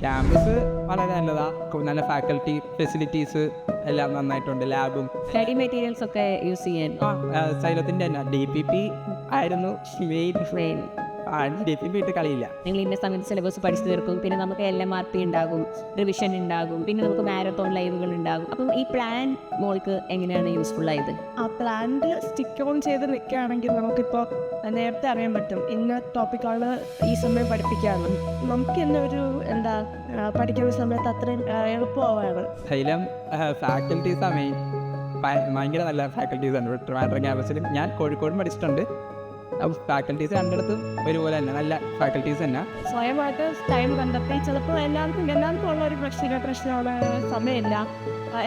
Campus വളരെ നല്ലതാണ്. നല്ല ഫാക്കൽറ്റി ഫെസിലിറ്റീസ് എല്ലാം നന്നായിട്ടുണ്ട്. ലാബും സ്റ്റഡി മെറ്റീരിയൽസ് ഒക്കെ യൂസ് ചെയ്യാൻ സൈലത്തിൻ്റെ തന്നെ DPP ആയിരുന്നു മെയിൻ. DPP ഇട്ട് കളിയില്ല. നിങ്ങൾ ഇന്ന സമയത്ത് സിലബസ് പഠിച്ചു തീർക്കും, പിന്നെ നമുക്ക് LMRP ഉണ്ടാകും, റിവിഷൻ ഉണ്ടാകും, പിന്നെ നമുക്ക് മാരത്തോൺ ലൈവുകൾ ഉണ്ടാകും. അപ്പം ഈ പ്ലാൻ മോൾക്ക് എങ്ങനെയാണ് യൂസ്ഫുൾ ആയത്? ആ പ്ലാനിൽ സ്റ്റിക്ക് ഓൺ ചെയ്ത് നിൽക്കുകയാണെങ്കിൽ നമുക്കിപ്പോൾ നേരത്തെ അറിയാൻ പറ്റും ഇന്ന ടോപ്പിക്കുകൾ ഈ സമയം പഠിപ്പിക്കാമെന്ന്. നമുക്ക് തന്നെ ഒരു പഠിക്കുന്ന സമയത്ത് അത്രയും എളുപ്പമാവാണ്. സൈലം ഫാക്കൽറ്റീസാണ് മെയിൻ. ഭയങ്കര നല്ല ഫാക്കൽറ്റീസ് ഉണ്ട് ട്രിവാൻഡ്രം ക്യാമ്പസിലും. ഞാൻ കോഴിക്കോടും പഠിച്ചിട്ടുണ്ട്. അപ്പോൾ ഫാക്കൽറ്റീസ് രണ്ടിടത്തും ഒരുപോലെ തന്നെ നല്ല ഫാക്കൽറ്റീസ് തന്നെ. സ്വയമായിട്ട് ടൈം കണ്ടെത്തി ചിലപ്പോൾ എല്ലാവർക്കും ഉള്ള ഒരു പ്രശ്നമാണ് സമയമില്ല.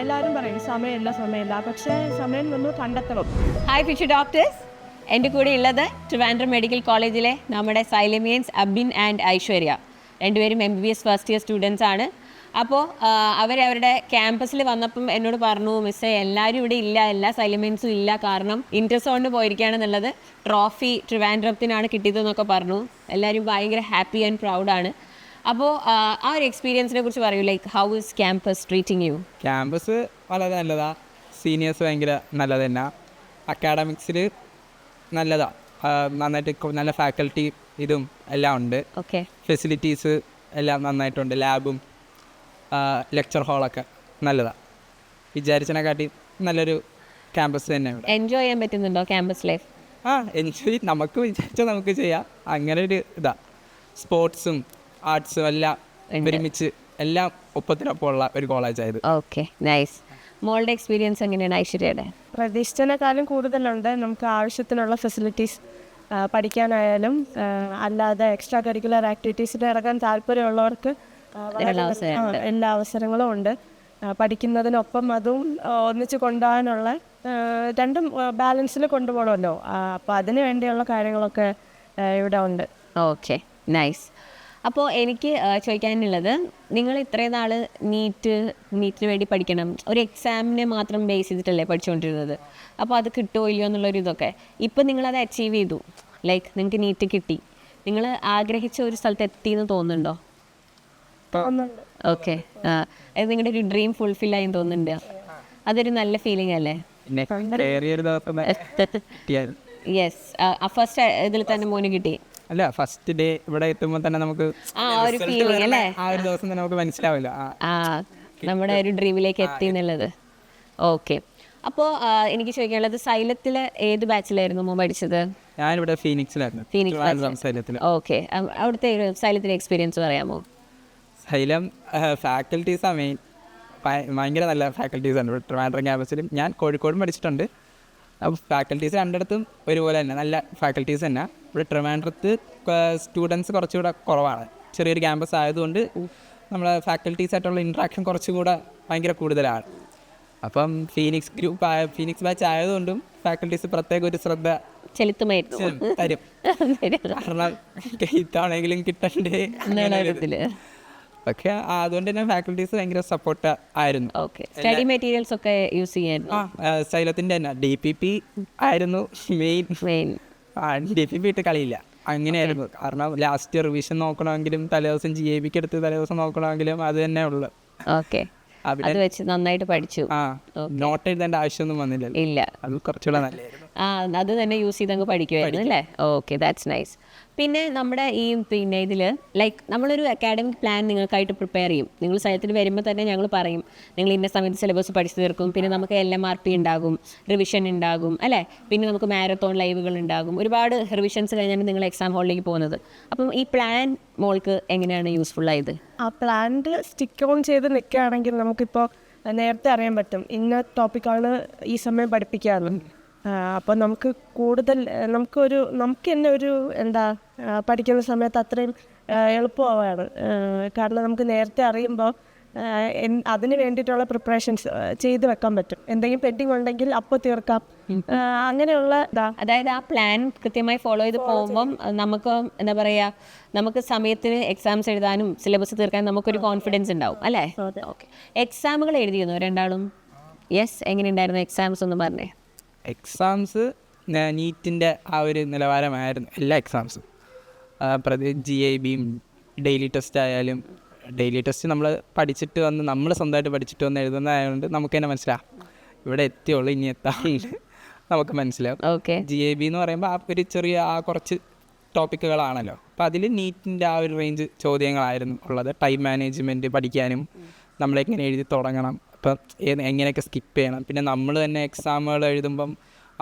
എല്ലാവരും പറയും സമയമില്ല, പക്ഷേ സമയം നമ്മൾ കണ്ടെത്തണം. ഹായ് ഫിഷ് ഡോക്ടേഴ്സ്, എൻ്റെ കൂടെ ഉള്ളത് ട്രിവാൻഡ്രം മെഡിക്കൽ കോളേജിലെ നമ്മുടെ സൈലമിയൻസ് അബിൻ ആൻഡ് ഐശ്വര്യ. രണ്ടുപേരും MBBS ഫസ്റ്റ് ഇയർ സ്റ്റുഡൻസ് ആണ്. അപ്പോൾ അവരവരുടെ ക്യാമ്പസിൽ വന്നപ്പം എന്നോട് പറഞ്ഞു, മിസ്സേ എല്ലാവരും ഇവിടെ ഇല്ല, എല്ലാ സൈലമെൻസും ഇല്ല, കാരണം ഇൻറ്റർസോണിന് പോയിരിക്കുകയാണെന്നുള്ളത്. ട്രോഫി ട്രിവാൻഡ്രത്തിനാണ് കിട്ടിയതെന്നൊക്കെ പറഞ്ഞു. എല്ലാവരും ഭയങ്കര ഹാപ്പി ആൻഡ് പ്രൗഡാണ്. അപ്പോൾ ആ ഒരു എക്സ്പീരിയൻസിനെ കുറിച്ച് പറയൂ. Like how is campus treating you? Campus വളരെ നല്ലതാണ്. സീനിയേഴ്സ് ഭയങ്കര നല്ലത് തന്നെ. അക്കാഡമിക്സിൽ നല്ലതാണ്. നന്നായിട്ട് നല്ല ഫാക്കൽറ്റി ഇതും എല്ലാം ഉണ്ട്. ഓക്കെ, ഫെസിലിറ്റീസ് എല്ലാം നന്നായിട്ടുണ്ട്. ലാബും ലെക്ചർ ഹാളൊക്കെ നല്ലതാണ്. വിചാരിച്ചതിനെക്കാട്ടി നല്ലൊരു ക്യാമ്പസ് തന്നെ ഇവിടെ. എൻജോയ് ചെയ്യാൻ പറ്റുന്നുണ്ടോ ക്യാമ്പസ് ലൈഫ്? എൻജോയ് നമുക്ക് വിചാരിച്ചാൽ നമുക്ക് ചെയ്യാം. അങ്ങനെ ഒരു ഇതാണ്. സ്പോർട്സും ആർട്സും എല്ലാം ഒരുമിച്ച് എല്ലാം ഒപ്പത്തിനൊപ്പമുള്ള ഒരു കോളേജായത്. Okay, nice. മോളുടെ എക്സ്പീരിയൻസ് എങ്ങനെയാണ് ഐശ്വര്യയുടെ? പ്രതീക്ഷിച്ചതിനേക്കാളും കൂടുതലുണ്ട്. നമുക്ക് ആവശ്യത്തിനുള്ള ഫെസിലിറ്റീസ് പഠിക്കാനായാലും അല്ലാതെ എക്സ്ട്രാ കരിക്കുലർ ആക്ടിവിറ്റീസിൽ ഇറങ്ങാൻ താല്പര്യമുള്ളവർക്ക് എല്ലാ അവസരങ്ങളും ഉണ്ട്. പഠിക്കുന്നതിനൊപ്പം അതും ഒന്നിച്ച് കൊണ്ടുപോകാനുള്ള രണ്ടും ബാലൻസിൽ കൊണ്ടുപോകണമല്ലോ. അപ്പോൾ അതിന് വേണ്ടിയുള്ള കാര്യങ്ങളൊക്കെ ഇവിടെ ഉണ്ട്. Okay, nice. അപ്പോൾ എനിക്ക് ചോദിക്കാനുള്ളത്, നിങ്ങൾ ഇത്രയും നാൾ നീറ്റിന് വേണ്ടി പഠിക്കണം, ഒരു എക്സാമിനെ മാത്രം ബേസ് ചെയ്തിട്ടല്ലേ പഠിച്ചുകൊണ്ടിരുന്നത്. അപ്പോൾ അത് കിട്ടുമോ ഇല്ലയോ എന്നുള്ളൊരു ഇതൊക്കെ. ഇപ്പം നിങ്ങളത് അച്ചീവ് ചെയ്തു, ലൈക്ക് നിങ്ങൾക്ക് നീറ്റ് കിട്ടി, നിങ്ങൾ ആഗ്രഹിച്ച ഒരു സ്ഥലത്ത് എത്തിയെന്ന് തോന്നുന്നുണ്ടോ? ഓക്കെ, അത് നിങ്ങളുടെ ഒരു ഡ്രീം ഫുൾഫിൽ ആയി തോന്നുന്നുണ്ട്. അതൊരു നല്ല ഫീലിംഗ് അല്ലേ? യെസ്, ഫസ്റ്റ് ഇതിൽ തന്നെ മോന് കിട്ടി. അല്ല, ഫസ്റ്റ് ഡേ ഇവിടെ എത്തുമ്പോൾ തന്നെ നമുക്ക് ഒരു ഫീലിംഗ് അല്ലേ? ആ ഒരു ദിവസം തന്നെ നമുക്ക് മനസ്സിലാവില്ല നമ്മുടെ ഒരു ഡ്രീമിലേക്ക് എത്തി എന്നുള്ളത്. ഓക്കെ, അപ്പോൾ എനിക്ക് ചോദിക്കാനുള്ളത്, സൈലത്തിൽ ഏത് ബാച്ചിലായിരുന്നു മോൻ പഠിച്ചത്? ഞാനിവിടെ ഫീനിക്സിലായിരുന്നു. ഫീനിക്സ്. ഓക്കെ, അവിടുത്തെ സൈലത്തിലെ എക്സ്പീരിയൻസ് പറയാമോ? സൈലം ഫാക്കൽറ്റീസാണ് മെയിൻ. ഭയങ്കര നല്ല ഫാക്കൽറ്റീസ് ഉണ്ട് ട്രിവാൻഡ്രം ക്യാമ്പസിലും. ഞാൻ കോഴിക്കോടും പഠിച്ചിട്ടുണ്ട്. അപ്പോൾ ഫാക്കൽറ്റീസ് രണ്ടിടത്തും ഒരുപോലെ തന്നെ നല്ല ഫാക്കൽറ്റീസ് തന്നെ. ഇവിടെ ട്രിവാൻഡ്രത്ത് സ്റ്റുഡൻസ് കുറച്ചുകൂടെ കുറവാണ്. ചെറിയൊരു ക്യാമ്പസ് ആയതുകൊണ്ട് നമ്മളെ ഫാക്കൽറ്റീസായിട്ടുള്ള ഇൻട്രാക്ഷൻ കുറച്ചുകൂടെ ഭയങ്കര കൂടുതലാണ്. അപ്പം ഫീനിക്സ് ബാച്ച് ആയതുകൊണ്ടും ഫാക്കൽറ്റീസ് പ്രത്യേക ഒരു ശ്രദ്ധ തരും. കാരണം ഇത്താണെങ്കിലും കിട്ടണ്ടേ. പക്ഷെ അതുകൊണ്ട് തന്നെ ഫാക്കൽറ്റീസ് ഭയങ്കര സപ്പോർട്ട് ആയിരുന്നു. സ്റ്റഡി മെറ്റീരിയൽസ് ഒക്കെ യൂസ് ചെയ്യാൻ സൈലത്തിൻ്റെ തന്നെ DPP ആയിരുന്നു മെയിൻ. DPP ഇട്ട് കളിയില്ല. അങ്ങനെയായിരുന്നു. കാരണം ലാസ്റ്റ് റിവിഷൻ നോക്കണമെങ്കിലും തലേദിവസം GABക്ക് എടുത്ത് തലേദിവസം നോക്കണമെങ്കിലും അത് തന്നെ ഉള്ളു. ഓക്കെ, അത് വെച്ച് നന്നായിട്ട് പഠിച്ചു. നോട്ട് എഴുതേണ്ട ആവശ്യമൊന്നും വന്നില്ല. ഇല്ല, അത് കുറച്ചുകൂടെ നല്ലതായിരുന്നു. അത് തന്നെ യൂസ് ചെയ്തങ്ങ് പഠിക്കുമായിരുന്നു അല്ലേ? Okay, that's nice. പിന്നെ നമ്മുടെ ഇതിൽ ലൈക്ക് നമ്മളൊരു അക്കാഡമിക് പ്ലാൻ നിങ്ങൾക്കായിട്ട് പ്രിപ്പയർ ചെയ്യും. നിങ്ങൾ സ്ഥലത്തിൽ വരുമ്പോൾ തന്നെ ഞങ്ങൾ പറയും, നിങ്ങൾ ഇന്ന സമയത്ത് സിലബസ് പഠിച്ചു തീർക്കും, പിന്നെ നമുക്ക് LMRP ഉണ്ടാകും, റിവിഷൻ ഉണ്ടാകും അല്ലേ, പിന്നെ നമുക്ക് മാരത്തോൺ ലൈവുകൾ ഉണ്ടാകും. ഒരുപാട് റിവിഷൻസ് കഴിഞ്ഞാണ് നിങ്ങൾ എക്സാം ഹാളിലേക്ക് പോകുന്നത്. അപ്പം ഈ പ്ലാൻ മോൾക്ക് എങ്ങനെയാണ് യൂസ്ഫുൾ ആയത്? ആ പ്ലാനിൽ സ്റ്റിക്ക് ഓൺ ചെയ്ത് നിൽക്കുകയാണെങ്കിൽ നമുക്കിപ്പോൾ നേരത്തെ അറിയാൻ പറ്റും ഇന്ന ടോപ്പിക്കുകൾ ഈ സമയം പഠിപ്പിക്കാമെന്ന്. അപ്പോൾ നമുക്ക് കൂടുതൽ നമുക്ക് തന്നെ ഒരു പഠിക്കുന്ന സമയത്ത് അത്രയും എളുപ്പമാവാണ്. കാരണം നമുക്ക് നേരത്തെ അറിയുമ്പോൾ അതിന് വേണ്ടിയിട്ടുള്ള പ്രിപ്പറേഷൻസ് ചെയ്ത് വെക്കാൻ പറ്റും. എന്തെങ്കിലും പെൻഡിങ് ഉണ്ടെങ്കിൽ അപ്പോൾ തീർക്കാം. അങ്ങനെയുള്ള അതായത് ആ പ്ലാൻ കൃത്യമായി ഫോളോ ചെയ്ത് പോകുമ്പം നമുക്ക് എന്താ പറയുക, നമുക്ക് സമയത്തിന് എക്സാംസ് എഴുതാനും സിലബസ് തീർക്കാനും നമുക്കൊരു കോൺഫിഡൻസ് ഉണ്ടാവും അല്ലേ? ഓക്കെ, എക്സാമുകൾ എഴുതിയിരുന്നു രണ്ടാളും? യെസ്, എങ്ങനെയുണ്ടായിരുന്നു എക്സാംസ് ഒന്ന് പറഞ്ഞേ. എക്സാംസ് നീറ്റിൻ്റെ ആ ഒരു നിലവാരമായിരുന്നു എല്ലാ എക്സാംസും. GABയും ഡെയിലി ടെസ്റ്റ് ആയാലും ഡെയിലി ടെസ്റ്റ് നമ്മൾ പഠിച്ചിട്ട് വന്ന് നമ്മൾ സ്വന്തമായിട്ട് പഠിച്ചിട്ട് വന്ന് എഴുതുന്നതായതുകൊണ്ട് നമുക്ക് തന്നെ മനസ്സിലാവും ഇവിടെ എത്തിയുള്ളൂ, ഇനി എത്താറുണ്ട് നമുക്ക് മനസ്സിലാവും. ഓക്കെ. GAB എന്ന് പറയുമ്പോൾ ആ ഒരു ചെറിയ കുറച്ച് ടോപ്പിക്കുകളാണല്ലോ. അപ്പോൾ അതിൽ നീറ്റിൻ്റെ ആ ഒരു റേഞ്ച് ചോദ്യങ്ങളായിരുന്നു ഉള്ളത്. ടൈം മാനേജ്മെൻറ്റ് പഠിക്കാനും നമ്മളെങ്ങനെ എഴുതി തുടങ്ങണം, അപ്പം എങ്ങനെയൊക്കെ സ്കിപ്പ് ചെയ്യണം. പിന്നെ നമ്മൾ തന്നെ എക്സാമുകൾ എഴുതുമ്പം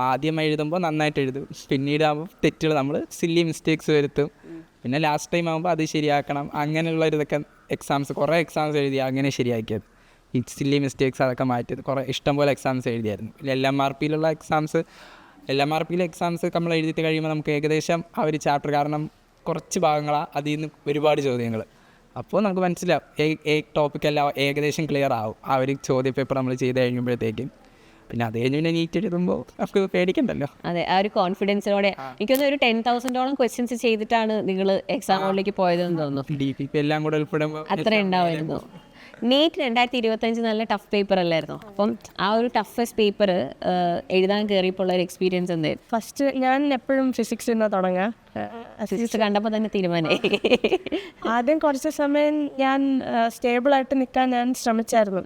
ആദ്യം എഴുതുമ്പോൾ നന്നായിട്ട് എഴുതും, പിന്നീട് ആകുമ്പോൾ തെറ്റുകൾ നമ്മൾ സില്ലി മിസ്റ്റേക്സ് വരുത്തും, പിന്നെ ലാസ്റ്റ് ടൈം ആകുമ്പോൾ അത് ശരിയാക്കണം. അങ്ങനെയുള്ള ഇതൊക്കെ കുറേ എക്സാംസ് എഴുതി അങ്ങനെ ശരിയാക്കിയത്. ഈ സില്ലി മിസ്റ്റേക്സ് അതൊക്കെ മാറ്റിയത് കുറേ ഇഷ്ടംപോലെ എക്സാംസ് എഴുതിയായിരുന്നു. LMRPയിലുള്ള എക്സാംസ് നമ്മൾ എഴുതിയിട്ട് കഴിയുമ്പോൾ നമുക്ക് ഏകദേശം ആ ഒരു ചാപ്റ്റർ, കാരണം കുറച്ച് ഭാഗങ്ങളാണ് അതിൽ നിന്ന് ഒരുപാട് ചോദ്യങ്ങൾ, അപ്പോൾ നമുക്ക് മനസ്സിലാവും ടോപ്പിക്കെല്ലാം ഏകദേശം ക്ലിയർ ആവും ആ ഒരു ചോദ്യപേപ്പർ നമ്മൾ ചെയ്ത് കഴിയുമ്പോഴത്തേക്കും. പിന്നെ അത് കഴിഞ്ഞ് പിന്നെ നീറ്റ് എഴുതുമ്പോൾ നമുക്ക് പേടിക്കണ്ടല്ലോ. അതെ, ആ ഒരു കോൺഫിഡൻസിനോടെ എനിക്കൊന്ന് ഒരു 10,000ഓളം ക്വസ്റ്റ്യൻസ് ചെയ്തിട്ടാണ് നിങ്ങൾ എക്സാം ഹോളിലേക്ക് പോയതെന്ന് തോന്നുന്നു. DPP എല്ലാം കൂടെ ഉൾപ്പെടുമ്പോൾ അത്ര ഉണ്ടാവുമായിരുന്നു. നീറ്റ് 2025 നല്ല ടഫ് പേപ്പർ അല്ലായിരുന്നു. അപ്പം ആ ഒരു ടഫസ്റ്റ് പേപ്പർ എഴുതാൻ കയറിയപ്പോൾ ഉള്ള ഒരു എക്സ്പീരിയൻസ് എന്തായിരുന്നു? ഫസ്റ്റ് ഞാൻ എപ്പോഴും ഫിസിക്സ് നിന്ന് തുടങ്ങാം. ഫിസിക്സ് കണ്ടപ്പോൾ തന്നെ തീരുമാനമായി. ആദ്യം കുറച്ച് സമയം ഞാൻ സ്റ്റേബിളായിട്ട് നിൽക്കാൻ ഞാൻ ശ്രമിച്ചായിരുന്നു.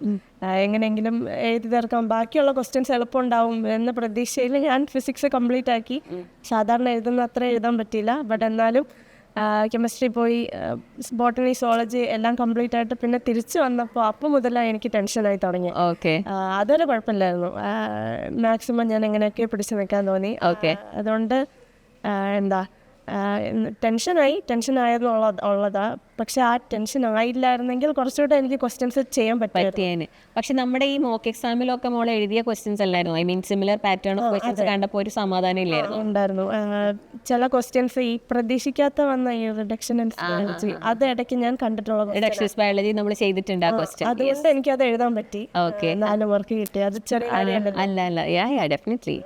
എങ്ങനെയെങ്കിലും എഴുതി തീർക്കാം, ബാക്കിയുള്ള ക്വസ്റ്റ്യൻസ് എളുപ്പമുണ്ടാവും എന്ന പ്രതീക്ഷയിൽ ഞാൻ ഫിസിക്സ് കംപ്ലീറ്റ് ആക്കി. സാധാരണ എഴുതുന്ന അത്ര എഴുതാൻ പറ്റിയില്ല, ബട്ട് എന്നാലും കെമിസ്ട്രി പോയി, ബോട്ടണി, സോളജി എല്ലാം കംപ്ലീറ്റ് ആയിട്ട് പിന്നെ തിരിച്ചു വന്നപ്പോൾ അപ്പം മുതലാണ് എനിക്ക് ടെൻഷനായി തുടങ്ങി. ഓക്കെ. അതൊരു കുഴപ്പമില്ലായിരുന്നു. മാക്സിമം ഞാൻ എങ്ങനെയൊക്കെ പിടിച്ചു നിൽക്കാൻ തോന്നി. ഓക്കെ. അതുകൊണ്ട് ടെൻഷനായെന്നുള്ളതാ. പക്ഷെ ആ ടെൻഷൻ ആയില്ലായിരുന്നെങ്കിൽ കുറച്ചുകൂടെ എനിക്ക് ക്വസ്റ്റ്യൻസ് ചെയ്യാൻ പറ്റിയേനെ. പക്ഷെ നമ്മുടെ ഈ മോക്ക് എക്സാമിലൊക്കെ മോൾ എഴുതിയ ക്വസ്റ്റ്യൻസ് അല്ലായിരുന്നു, I mean similar pattern of questions കണ്ടപ്പോൾ ഒരു സമാധാനം ഇല്ലായിരുന്നു? ഉണ്ടായിരുന്നു. ചില ക്വസ്റ്റ്യൻസ് ഈ പ്രതീക്ഷിക്കാത്ത വന്ന ഈ റിഡക്ഷൻ അത് ഇടയ്ക്ക് ഞാൻ കണ്ടിട്ടുള്ള റിഡക്ഷൻ ബയോളജി നമ്മൾ ചെയ്തിട്ടുണ്ട് ആ ക്വസ്റ്റ്യൻ. അതുകൊണ്ട് എനിക്ക് അത് എഴുതാൻ പറ്റി. ഓക്കെ. 4 മാർക്ക് കിട്ടി. അത് ചെറിയ അല്ല ഡെഫിനറ്റ്ലി.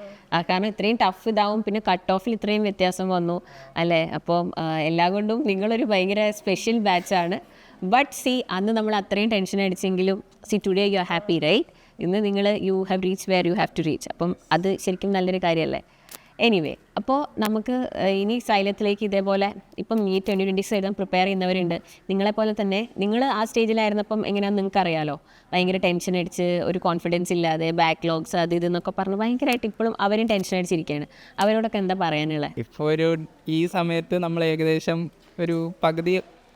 കാരണം ഇത്രയും ടഫ് ഇതാവും, പിന്നെ കട്ട് ഓഫിൽ ഇത്രയും വ്യത്യാസം വന്നു അല്ലേ. അപ്പം എല്ലാം കൊണ്ടും നിങ്ങളൊരു ഭയങ്കര സ്പെഷ്യൽ ബാച്ചാണ്. ബട്ട് അന്ന് നമ്മൾ അത്രയും ടെൻഷൻ അടിച്ചെങ്കിലും today you are happy, right? ഇന്ന് നിങ്ങൾ you have reach where you have to reach. അപ്പം അത് ശരിക്കും നല്ലൊരു കാര്യമല്ലേ. എനിവേ, അപ്പോൾ നമുക്ക് ഇനി സൈലത്തിലേക്ക് ഇതേപോലെ ഇപ്പം ഈ 2026 എഴുതാൻ പ്രിപ്പയർ ചെയ്യുന്നവരുണ്ട്. നിങ്ങളെപ്പോലെ തന്നെ നിങ്ങൾ ആ സ്റ്റേജിലായിരുന്നപ്പം എങ്ങനെയാണെന്ന് നിങ്ങൾക്ക് അറിയാലോ. ഭയങ്കര ടെൻഷൻ അടിച്ച്, ഒരു കോൺഫിഡൻസ് ഇല്ലാതെ, ബാക്ക്ലോഗ്സ് അത് ഇതെന്നൊക്കെ പറഞ്ഞ് ഭയങ്കരമായിട്ട് ഇപ്പോഴും അവരും ടെൻഷൻ അടിച്ചിരിക്കുകയാണ്. അവരോടൊക്കെ എന്താ പറയാനുള്ളത്? ഇപ്പോൾ ഈ സമയത്ത് നമ്മൾ ഏകദേശം ഒരു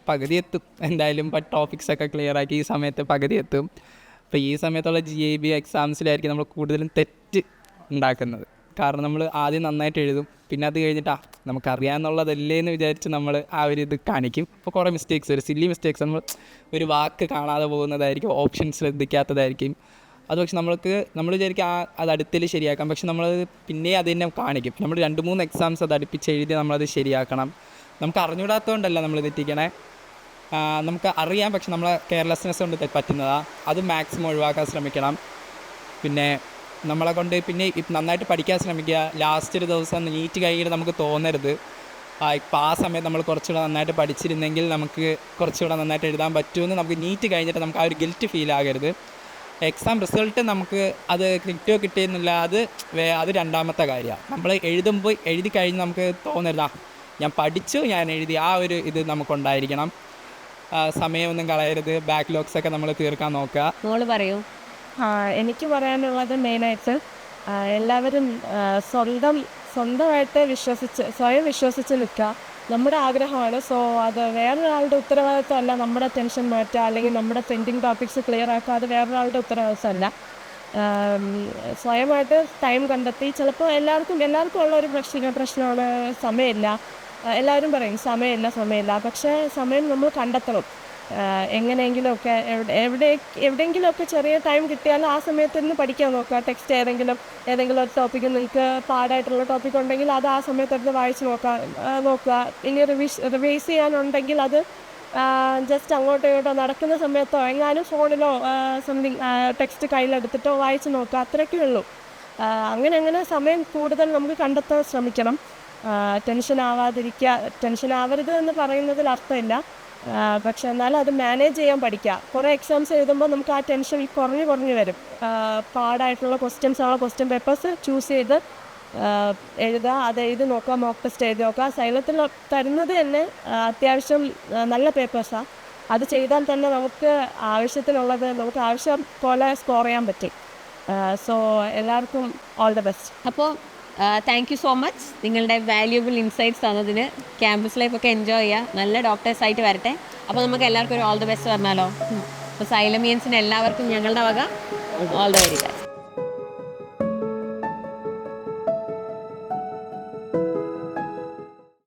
പകുതി എത്തും എന്തായാലും. ടോപ്പിക്സ് ഒക്കെ ക്ലിയർ ആക്കി ഈ സമയത്ത് പകുതി എത്തും. അപ്പോൾ ഈ സമയത്തുള്ള GAB എക്സാംസിലായിരിക്കും നമ്മൾ കൂടുതലും തെറ്റ് ഉണ്ടാക്കുന്നത്. കാരണം നമ്മൾ ആദ്യം നന്നായിട്ട് എഴുതും, പിന്നെ അത് കഴിഞ്ഞിട്ട് നമുക്കറിയാമെന്നുള്ളതല്ലേ എന്ന് വിചാരിച്ച് നമ്മൾ ആ ഒരു ഇത് കാണിക്കും. അപ്പോൾ കുറേ മിസ്റ്റേക്സ് വരും, സില്ലി മിസ്റ്റേക്സ്. നമ്മൾ ഒരു വാക്ക് കാണാതെ പോകുന്നതായിരിക്കും, ഓപ്ഷൻ ശ്രദ്ധിക്കാത്തതായിരിക്കും. അത് പക്ഷെ നമ്മൾ വിചാരിക്കും അത് അടുത്തിൽ ശരിയാക്കാം, പക്ഷെ നമ്മൾ പിന്നെ അത് തന്നെ കാണിക്കും. നമ്മൾ 2-3 എക്സാംസ് അത് അടുപ്പിച്ച് എഴുതി നമ്മളത് ശരിയാക്കണം. നമുക്ക് അറിഞ്ഞൂടാത്തതുകൊണ്ടല്ല നമ്മൾ തെറ്റിക്കണേ, നമുക്ക് അറിയാം, പക്ഷെ നമ്മളെ കെയർലെസ്നെസ് കൊണ്ട് പറ്റുന്നതാണ്. അത് മാക്സിമം ഒഴിവാക്കാൻ ശ്രമിക്കണം. പിന്നെ നമ്മളെ കൊണ്ട് പിന്നെ നന്നായിട്ട് പഠിക്കാൻ ശ്രമിക്കുക. ലാസ്റ്റ് ഒരു ദിവസം നീറ്റ് കഴിഞ്ഞിട്ട് നമുക്ക് തോന്നരുത് ഇപ്പോൾ ആ സമയത്ത് നമ്മൾ കുറച്ചുകൂടെ നന്നായിട്ട് പഠിച്ചിരുന്നെങ്കിൽ നമുക്ക് കുറച്ചുകൂടെ നന്നായിട്ട് എഴുതാൻ പറ്റുമെന്ന്. നമുക്ക് നീറ്റ് കഴിഞ്ഞിട്ട് നമുക്ക് ആ ഒരു ഗിൽറ്റ് ഫീൽ ആകരുത്. എക്സാം റിസൾട്ട് നമുക്ക് അത് കിട്ടിയെന്നില്ല, അത് രണ്ടാമത്തെ കാര്യമാണ്. നമ്മൾ എഴുതി കഴിഞ്ഞ് നമുക്ക് തോന്നരുത് ഞാൻ പഠിച്ചു, ഞാൻ എഴുതി, ആ ഒരു ഇത് നമുക്കുണ്ടായിരിക്കണം. സമയമൊന്നും കളയരുത്, ബാക്ക്ലോഗ്സൊക്കെ നമ്മൾ തീർക്കാൻ നോക്കുക. മോള് പറയൂ. എനിക്ക് പറയാനുള്ളത് മെയിനായിട്ട് എല്ലാവരും സ്വന്തമായിട്ട് സ്വയം വിശ്വസിച്ച് നിൽക്കുക. നമ്മുടെ ആഗ്രഹമാണ്. സോ അത് വേറൊരാളുടെ ഉത്തരവാദിത്തമല്ല. നമ്മുടെ ടെൻഷൻ മാറ്റുക അല്ലെങ്കിൽ നമ്മുടെ പെൻഡിങ് ടോപ്പിക്സ് ക്ലിയർ ആക്കുക, അത് വേറൊരാളുടെ ഉത്തരവാദിത്തമല്ല. സ്വയമായിട്ട് ടൈം കണ്ടെത്തി. ചിലപ്പോൾ എല്ലാവർക്കും ഉള്ള ഒരു പ്രശ്നമാണ് സമയമില്ല. എല്ലാവരും പറയും സമയമില്ല. പക്ഷേ സമയം നമ്മൾ കണ്ടെത്തണം. എങ്ങനെയെങ്കിലുമൊക്കെ എവിടെയെങ്കിലുമൊക്കെ ചെറിയ ടൈം കിട്ടിയാൽ ആ സമയത്ത് നിന്ന് പഠിക്കാൻ നോക്കുക. ടെക്സ്റ്റ് ഏതെങ്കിലും ഒരു ടോപ്പിക്ക് നിങ്ങൾക്ക് പാടായിട്ടുള്ള ടോപ്പിക് ഉണ്ടെങ്കിൽ അത് ആ സമയത്തെടുത്ത് വായിച്ച് നോക്കുക. ഇനി റിവൈസ് ചെയ്യാനുണ്ടെങ്കിൽ അത് ജസ്റ്റ് അങ്ങോട്ടോ ഇങ്ങോട്ടോ നടക്കുന്ന സമയത്തോ എങ്ങാനും ഫോണിലോ സംതിങ് ടെക്സ്റ്റ് കയ്യിലെടുത്തിട്ടോ വായിച്ച് നോക്കുക. അത്രയൊക്കെ ഉള്ളൂ. അങ്ങനെ സമയം കൂടുതൽ നമുക്ക് കണ്ടെത്താൻ ശ്രമിക്കണം. ടെൻഷൻ ആവരുത് എന്ന് പറയുന്നതിൽ അർത്ഥമില്ല. പക്ഷെ എന്നാലും അത് മാനേജ് ചെയ്യാൻ പഠിക്കുക. കുറേ എക്സാംസ് എഴുതുമ്പോൾ നമുക്ക് ആ ടെൻഷൻ കുറഞ്ഞു വരും. പാടായിട്ടുള്ള ക്വസ്റ്റ്യൻ പേപ്പേഴ്സ് ചൂസ് ചെയ്ത് എഴുതുക, അത് എഴുതി നോക്കുക, മോക്ക് ടെസ്റ്റ് എഴുതി നോക്കുക. സൈലത്തിൽ തരുന്നത് തന്നെ അത്യാവശ്യം നല്ല പേപ്പേഴ്സാണ്. അത് ചെയ്താൽ തന്നെ നമുക്ക് ആവശ്യത്തിനുള്ളത് നമുക്ക് ആവശ്യം പോലെ സ്കോർ ചെയ്യാൻ പറ്റും. സോ എല്ലാവർക്കും ഓൾ ദ ബെസ്റ്റ്. അപ്പോൾ താങ്ക് യു സോ മച്ച് നിങ്ങളുടെ വാല്യുബിൾ ഇൻസൈറ്റ്സ് തന്നതിന്. ക്യാമ്പസ് ലൈഫൊക്കെ എൻജോയ് ചെയ്യുക, നല്ല ഡോക്ടേഴ്സായിട്ട് വരട്ടെ. അപ്പോൾ നമുക്ക് എല്ലാവർക്കും ഒരു ഓൾ ദ ബെസ്റ്റ് പറഞ്ഞാലോ. അപ്പോൾ സൈലമിയൻസിന് എല്ലാവർക്കും ഞങ്ങളുടെ വക ഓൾ ദ വെരി ബെസ്റ്റ്.